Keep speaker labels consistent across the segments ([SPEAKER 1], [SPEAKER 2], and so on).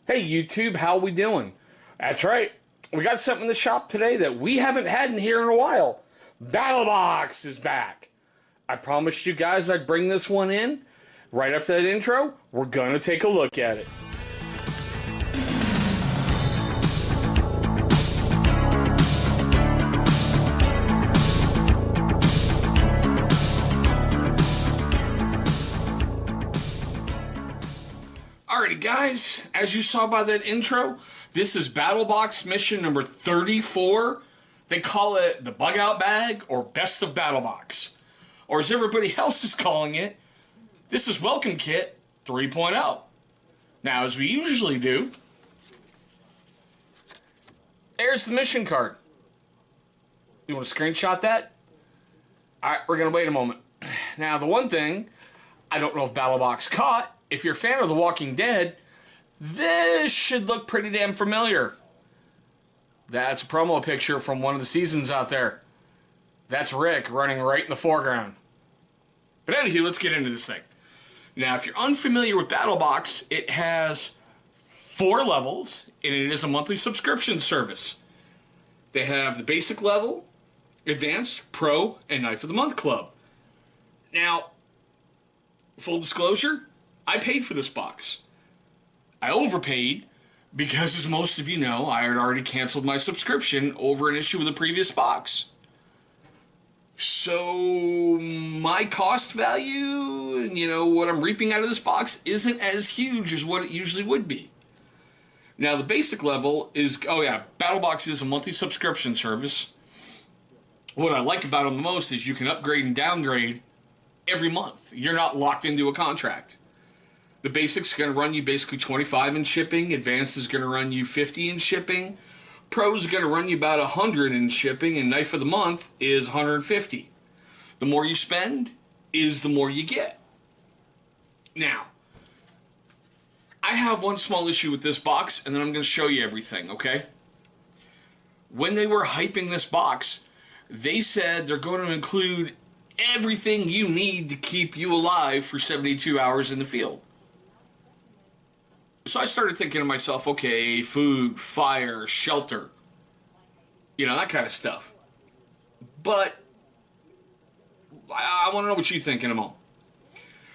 [SPEAKER 1] Hey YouTube, how we doing? That's right. We got something in the shop today that we haven't had in here in a while. Battlebox is back. I promised you guys I'd bring this one in. Right after that intro, we're gonna take a look at it. Alrighty guys, as you saw by that intro, this is Battlebox mission number 34. They call it the Bug Out Bag or Best of Battlebox. Or as everybody else is calling it, this is Welcome Kit 3.0. Now as we usually do, there's the mission card. You want to screenshot that? Alright, we're going to wait a moment. Now the one thing, I don't know if Battlebox caught, if you're a fan of The Walking Dead, this should look pretty damn familiar. That's a promo picture from one of the seasons out there. That's Rick running right in the foreground. But anywho, let's get into this thing. Now, if you're unfamiliar with Battlebox, it has 4 levels, and it is a monthly subscription service. They have the basic level, advanced, pro, and Knife of the Month club. Now, full disclosure, I paid for this box. I overpaid because, as most of you know, I had already canceled my subscription over an issue of the previous box. So my cost value and, what I'm reaping out of this box isn't as huge as what it usually would be. Now, the basic level is, Battlebox is a monthly subscription service. What I like about them the most is you can upgrade and downgrade every month. You're not locked into a contract. The basic's going to run you basically $25 in shipping. Advanced is going to run you $50 in shipping. Pro's going to run you about $100 in shipping, and Knife of the Month is $150. The more you spend is the more you get. Now, I have one small issue with this box, and then I'm going to show you everything, okay? When they were hyping this box, they said they're going to include everything you need to keep you alive for 72 hours in the field. So I started thinking to myself, okay, food, fire, shelter, that kind of stuff. But I want to know what you think in a moment.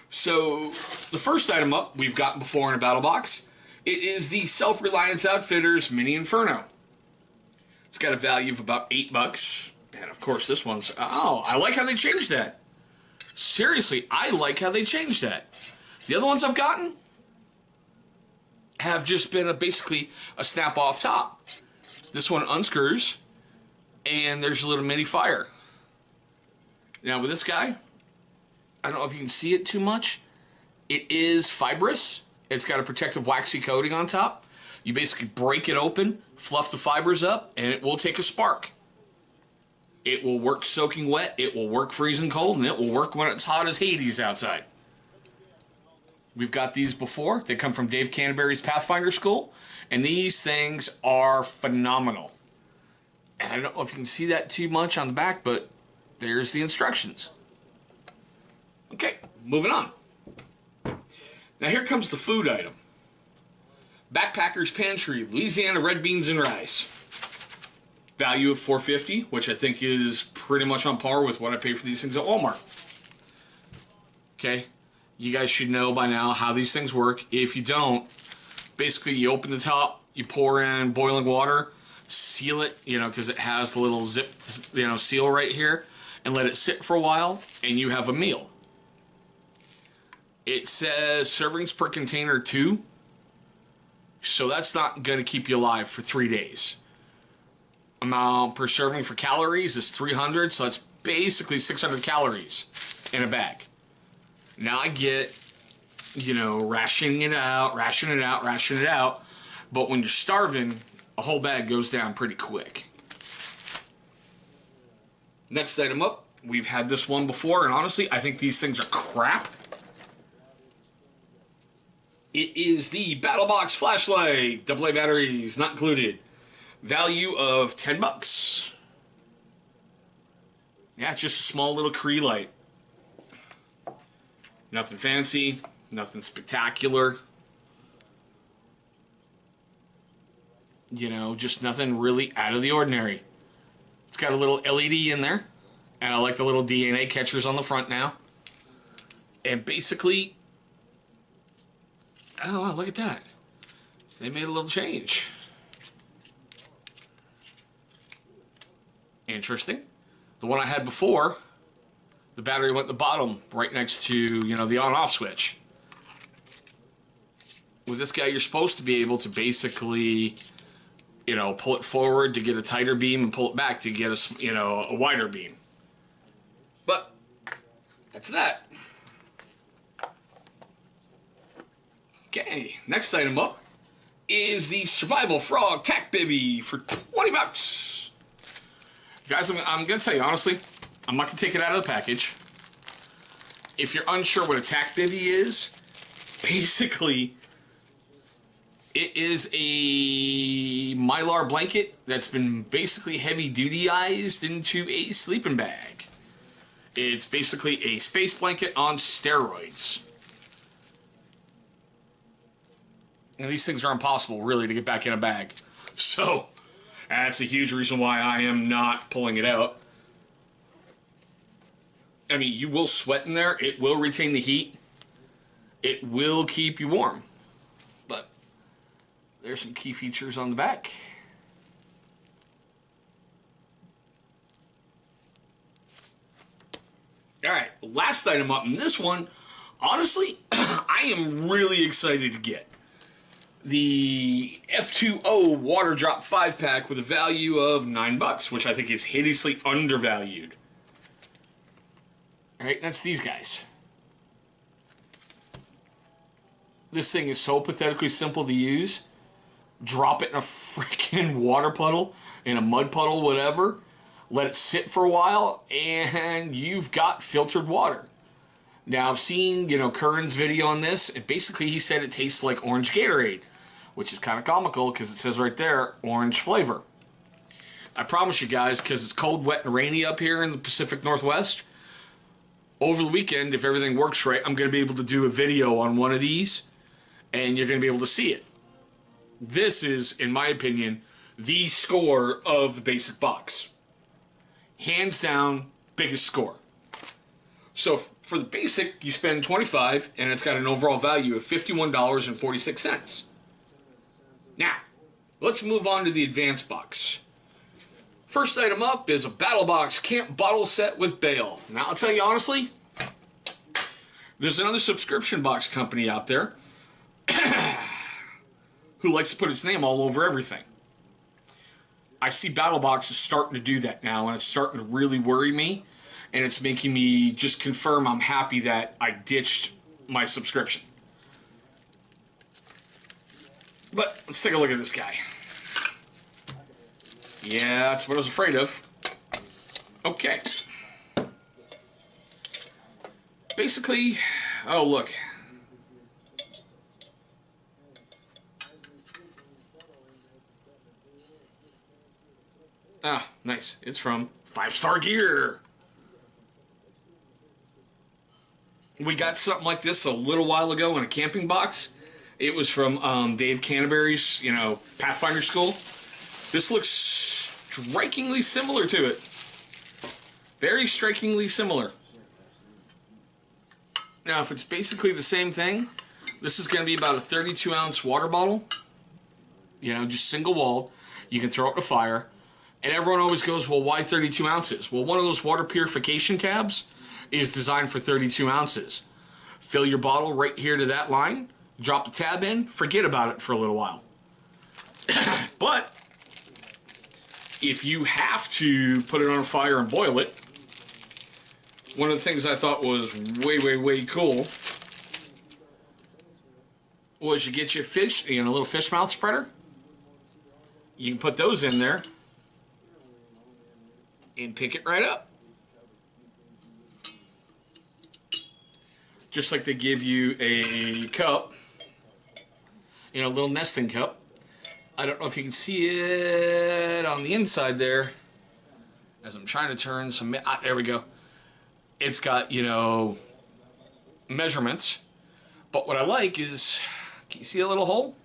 [SPEAKER 1] So the first item up we've gotten before in a Battlebox, it is the Self-Reliance Outfitters Mini Inferno. It's got a value of about $8. And of course this one's, I like how they changed that. Seriously, I like how they changed that. The other ones I've gotten have just been basically a snap-off top. This one unscrews, and there's a little mini fire. Now with this guy, I don't know if you can see it too much. It is fibrous. It's got a protective waxy coating on top. You basically break it open, fluff the fibers up, and it will take a spark. It will work soaking wet, it will work freezing cold, and it will work when it's hot as Hades outside. We've got these before. They come from Dave Canterbury's Pathfinder School, and these things are phenomenal. And I don't know if you can see that too much on the back, but there's the instructions. Okay, moving on. Now here comes the food item. Backpacker's Pantry, Louisiana red beans and rice. Value of $4.50, which I think is pretty much on par with what I pay for these things at Walmart. Okay, you guys should know by now how these things work. If you don't, basically you open the top, you pour in boiling water, seal it, because it has the little zip, seal right here, and let it sit for a while, and you have a meal. It says servings per container 2, so that's not going to keep you alive for 3 days. Amount per serving for calories is 300, so that's basically 600 calories in a bag. Now I get, rationing it out, but when you're starving, a whole bag goes down pretty quick. Next item up, we've had this one before, and honestly, I think these things are crap. It is the Battlebox flashlight, AA batteries not included. Value of $10. Yeah, it's just a small little Cree light. Nothing fancy, nothing spectacular. You know, just nothing really out of the ordinary. It's got a little LED in there. And I like the little DNA catchers on the front now. And basically, oh, wow, look at that. They made a little change. Interesting. The one I had before, the battery went at the bottom right next to, you know, the on-off switch. With this guy, you're supposed to be able to basically, you know, pull it forward to get a tighter beam and pull it back to get a, you know, a wider beam. But that's that. Okay, next item up is the Survival Frog Tack Bivvy for 20 bucks. Guys, I'm going to tell you honestly, I'm not going to take it out of the package. If you're unsure what a tack bivvy is, basically, it is a Mylar blanket that's been basically heavy-dutyized into a sleeping bag. It's basically a space blanket on steroids. And these things are impossible, really, to get back in a bag. So, that's a huge reason why I am not pulling it out. I mean, you will sweat in there. It will retain the heat. It will keep you warm. But there's some key features on the back. Alright, last item up. And this one, honestly, I am really excited to get. The F2O Water Drop 5-pack with a value of $9, which I think is hideously undervalued. Alright, that's these guys. This thing is so pathetically simple to use. Drop it in a freaking water puddle, in a mud puddle, whatever. Let it sit for a while, and you've got filtered water. Now, I've seen, you know, Curran's video on this, and basically he said it tastes like orange Gatorade, which is kind of comical because it says right there, orange flavor. I promise you guys, because it's cold, wet, and rainy up here in the Pacific Northwest, over the weekend, if everything works right, I'm going to be able to do a video on one of these, and you're going to be able to see it. This is, in my opinion, the score of the basic box. Hands down, biggest score. So for the basic, you spend $25, and it's got an overall value of $51.46. Now, let's move on to the advanced box. First item up is a Battlbox Camp Bottle Set with Bale. Now, I'll tell you honestly, there's another subscription box company out there who likes to put its name all over everything. I see Battlbox is starting to do that now, and it's starting to really worry me, and it's making me just confirm I'm happy that I ditched my subscription. But let's take a look at this guy. Yeah, that's what I was afraid of. Okay. Basically, oh look. Ah, nice. It's from 5-Star Gear. We got something like this a little while ago in a camping box. It was from Dave Canterbury's, you know, Pathfinder School. This looks strikingly similar to it. Very strikingly similar. Now, if it's basically the same thing, this is going to be about a 32-ounce water bottle. You know, just single-walled. You can throw it in a fire. And everyone always goes, well, why 32 ounces? Well, one of those water purification tabs is designed for 32 ounces. Fill your bottle right here to that line. Drop the tab in, forget about it for a little while. But if you have to put it on a fire and boil it, one of the things I thought was way cool was you get your fish, you know, a little fish mouth spreader. You can put those in there and pick it right up. Just like they give you a cup, you know, a little nesting cup. I don't know if you can see it on the inside there as I'm trying to turn some, there we go. It's got, you know, measurements, but what I like is, can you see a little hole?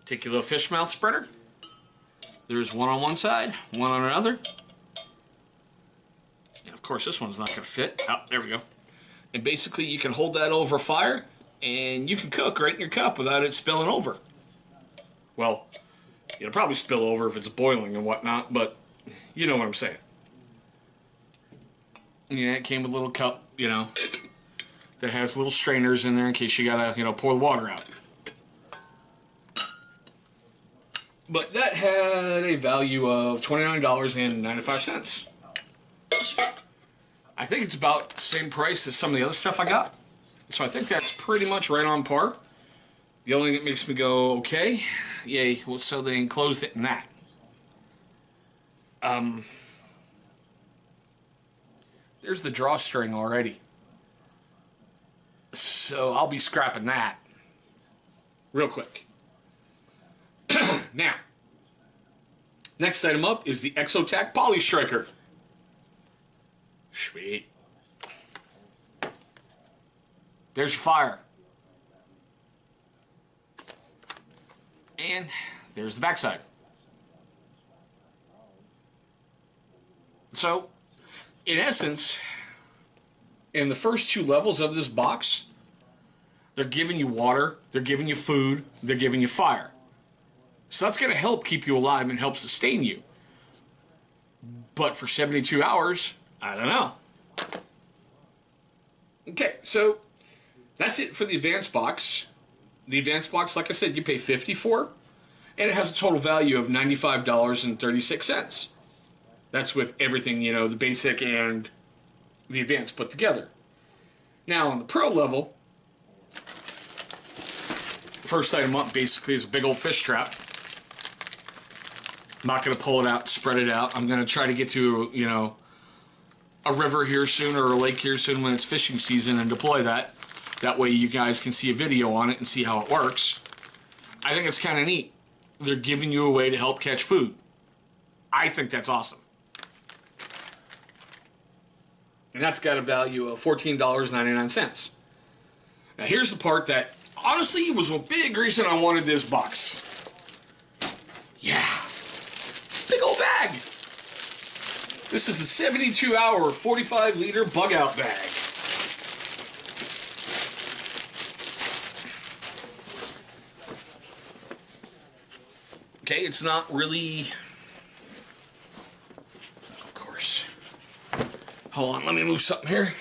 [SPEAKER 1] Take your little fish mouth spreader. There's one on one side, one on another. And of course, this one's not going to fit. Oh, there we go. And basically, you can hold that over fire, and you can cook right in your cup without it spilling over. Well, it'll probably spill over if it's boiling and whatnot, but you know what I'm saying. Yeah, it came with a little cup, you know, that has little strainers in there in case you gotta, you know, pour the water out. But that had a value of $29.95. I think it's about the same price as some of the other stuff I got. So I think that's pretty much right on par. The only thing that makes me go, okay, yay, well, so they enclosed it in that. There's the drawstring already. So I'll be scrapping that real quick. Now, next item up is the ExoTech Poly Striker. Sweet. There's your fire. And there's the backside. So, in essence, in the first two levels of this box, they're giving you water, they're giving you food, they're giving you fire. So that's going to help keep you alive and help sustain you. But for 72 hours, I don't know. Okay, so that's it for the advanced box. The advanced box, like I said, you pay $50 for, and it has a total value of $95.36. That's with everything, you know, the basic and the advanced put together. Now, on the pro level, first item up basically is a big old fish trap. I'm not going to pull it out, spread it out. I'm going to try to get to, you know, a river here soon or a lake here soon when it's fishing season and deploy that. That way you guys can see a video on it and see how it works. I think it's kind of neat. They're giving you a way to help catch food. I think that's awesome. And that's got a value of $14.99. Now here's the part that honestly was a big reason I wanted this box. Yeah. Big old bag. This is the 72-hour, 45-liter bug-out bag. Okay, it's not really... Of course. Hold on, let me move something here.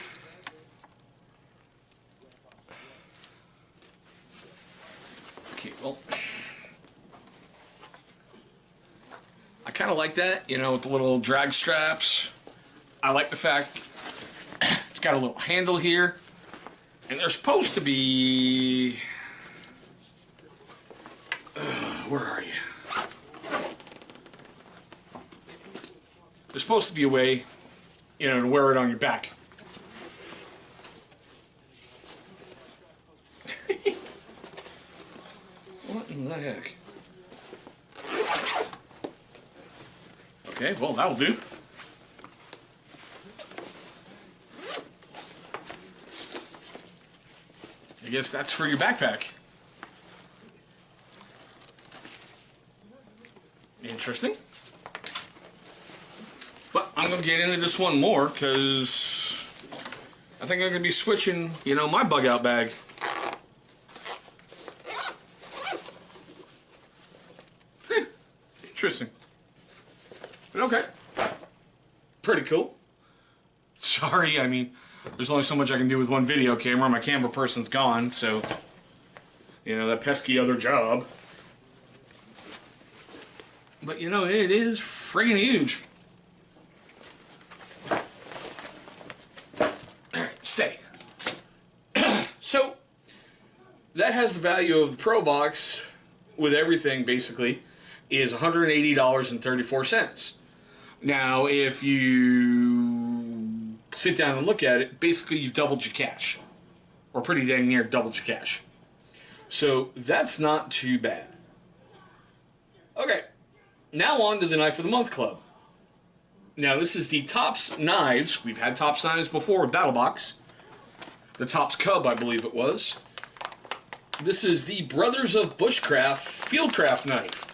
[SPEAKER 1] Okay, well... I kind of like that, you know, with the little drag straps. I like the fact it's got a little handle here. And they're supposed to be... where are you? There's supposed to be a way, you know, to wear it on your back. What in the heck? Okay, well, that'll do. I guess that's for your backpack. Interesting. But I'm going to get into this one more because I think I'm going to be switching, you know, my bug out bag. Interesting. But okay. Pretty cool. Sorry, I mean, there's only so much I can do with one video camera. My camera person's gone, so, you know, that pesky other job. But, you know, it is friggin' huge. Alright, stay. So, that has the value of the Pro Box, with everything, basically, is $180.34. Now, if you sit down and look at it, basically you've doubled your cash. Or pretty dang near doubled your cash. So, that's not too bad. Okay, now on to the Knife of the Month Club. Now, this is the Tops Knives. We've had Tops Knives before with Battlbox. The Tops Cub, I believe it was. This is the Brothers of Bushcraft Fieldcraft knife.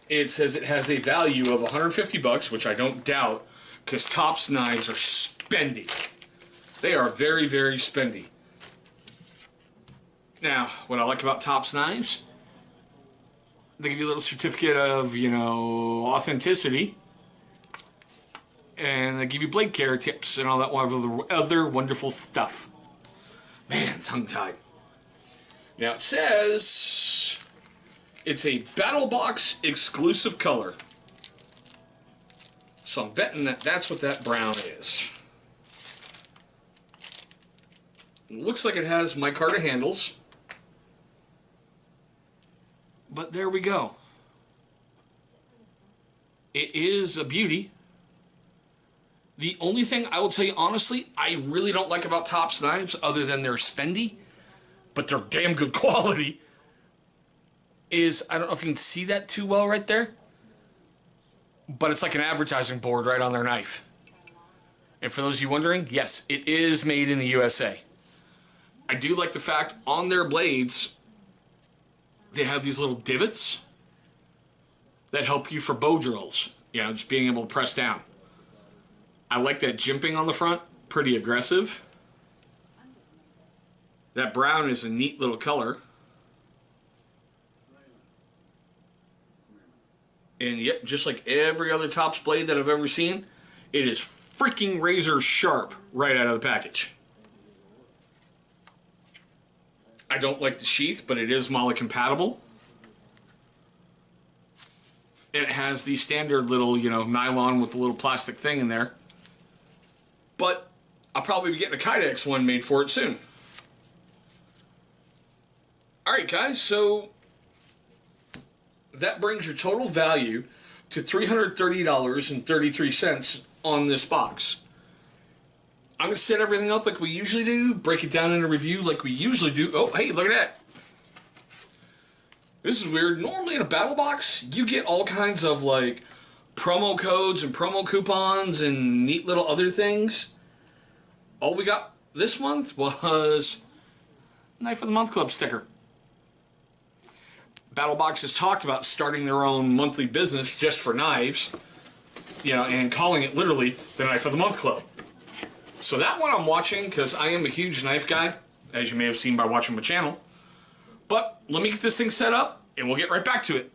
[SPEAKER 1] It says it has a value of 150 bucks, which I don't doubt, because Tops knives are spendy. They are very, very spendy. Now, what I like about Tops knives, they give you a little certificate of, you know, authenticity. And they give you blade care tips and all that other wonderful stuff. Man, tongue-tied. Now it says it's a Battlbox exclusive color. So I'm betting that that's what that brown is. It looks like it has micarta handles. But there we go. It is a beauty. The only thing I will tell you honestly, I really don't like about Tops knives, other than they're spendy, but they're damn good quality, is, I don't know if you can see that too well right there, but it's like an advertising board right on their knife. And for those of you wondering, yes, it is made in the USA. I do like the fact on their blades, they have these little divots that help you for bow drills. You know, just being able to press down. I like that jimping on the front, pretty aggressive. That brown is a neat little color. And yep, just like every other Tops blade that I've ever seen, it is freaking razor sharp right out of the package. I don't like the sheath, but it is MOLLE compatible. And it has the standard little, you know, nylon with the little plastic thing in there. But I'll probably be getting a Kydex one made for it soon. Alright guys, so that brings your total value to $330.33 on this box. I'm going to set everything up like we usually do, break it down in a review like we usually do. Oh, hey, look at that. This is weird. Normally in a Battlbox, you get all kinds of like promo codes and promo coupons and neat little other things. All we got this month was Knife of the Month Club sticker. Battlbox has talked about starting their own monthly business just for knives, you know, and calling it literally the Knife of the Month Club. So that one I'm watching because I am a huge knife guy, as you may have seen by watching my channel. But let me get this thing set up and we'll get right back to it.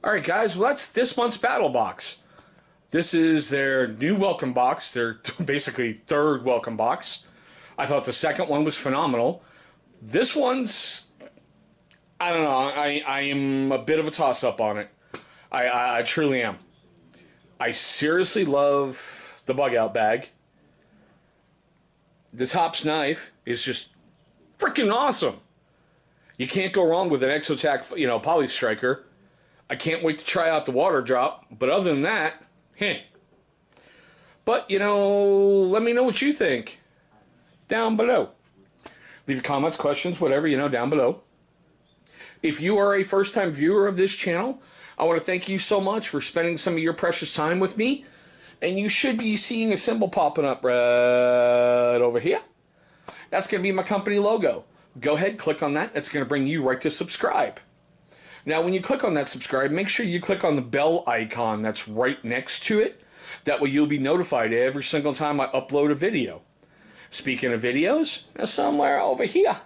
[SPEAKER 1] Alright guys, well that's this month's Battlbox. This is their new welcome box, their basically third welcome box. I thought the second one was phenomenal. This one's, I don't know, I am a bit of a toss-up on it. I truly am. I seriously love the bug-out bag. The Tops knife is just freaking awesome. You can't go wrong with an ExoTech, you know, poly striker. I can't wait to try out the water drop, but other than that, But, you know, let me know what you think down below. Leave your comments, questions, whatever, you know, down below. If you are a first-time viewer of this channel, I want to thank you so much for spending some of your precious time with me. And you should be seeing a symbol popping up right over here. That's going to be my company logo. Go ahead, click on that. It's going to bring you right to subscribe. Now, when you click on that subscribe, make sure you click on the bell icon that's right next to it. That way you'll be notified every single time I upload a video. Speaking of videos, somewhere over here,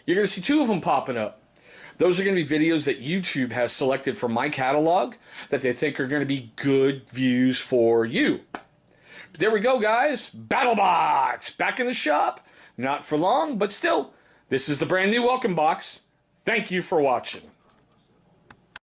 [SPEAKER 1] you're going to see two of them popping up. Those are going to be videos that YouTube has selected from my catalog that they think are going to be good views for you. But there we go, guys. Battlbox back in the shop. Not for long, but still, this is the brand new welcome box. Thank you for watching.